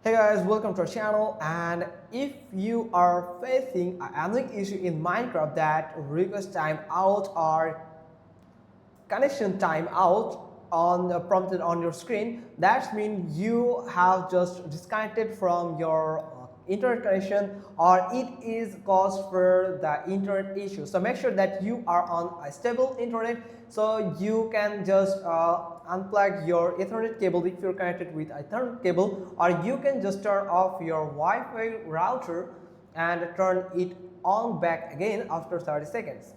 Hey guys, welcome to our channel. And if you are facing an annoying issue in Minecraft that requires timeout or connection timeout prompted on your screen, that means you have just disconnected from your internet connection, or it is caused for the internet issue. So make sure that you are on a stable internet, so you can just unplug your Ethernet cable if you're connected with Ethernet cable, or you can just turn off your Wi-Fi router and turn it on back again after 30 seconds.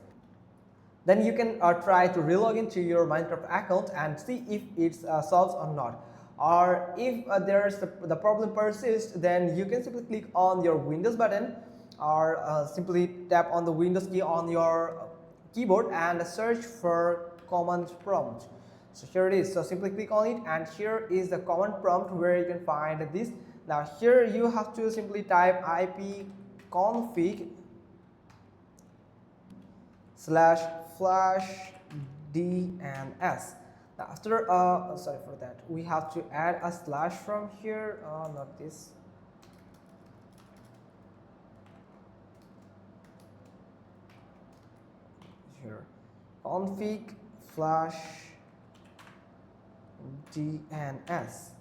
Then you can try to relog into your Minecraft account and see if it solves or not. Or if the problem persists, then you can simply click on your Windows button, or simply tap on the Windows key on your keyboard and search for command prompt. So here it is. So simply click on it, and here is the command prompt where you can find this. Now here you have to simply type ipconfig /flash DNS. Now after sorry for that, we have to add a slash from here, not this. Here, config flash DNS.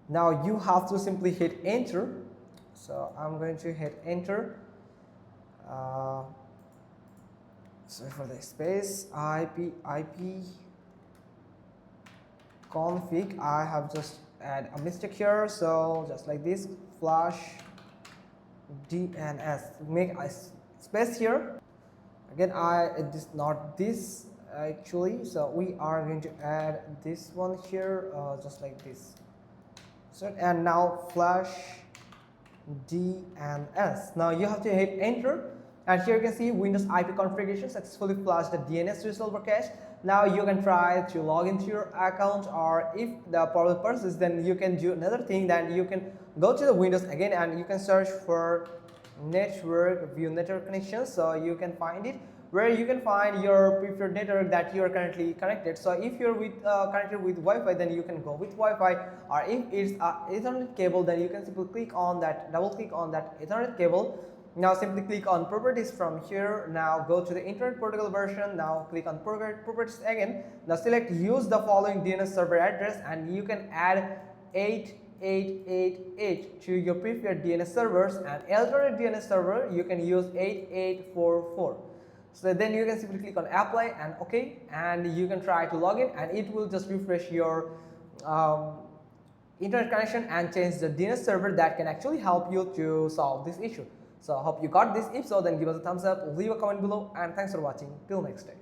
Now you have to simply hit enter. So I'm going to hit enter. Sorry for the space. IP config. I have just add a mistake here, so just like this, flash DNS. Make a space here. Again, it is not this actually, so we are going to add this one here, just like this. So and now flash DNS. Now you have to hit enter, and here you can see Windows IP configuration successfully flashed the DNS resolver cache. Now you can try to log into your account, or if the problem persists, then you can do another thing. Then you can go to the Windows again and you can search for network, view network connections. So you can find it where you can find your preferred network that you are currently connected. So if you're connected with Wi-Fi, then you can go with Wi-Fi, or if it's Ethernet cable, then you can simply click on that, double click on that Ethernet cable. Now simply click on properties from here. Now go to the internet protocol version. Now click on properties again. Now select use the following DNS server address, and you can add 8888 to your preferred DNS servers, and alternate DNS server you can use 8844. So then you can simply click on apply and OK, and you can try to log in, and it will just refresh your internet connection and change the DNS server. That can actually help you to solve this issue. So I hope you got this. If so, then give us a thumbs up, leave a comment below, and thanks for watching. Till next time.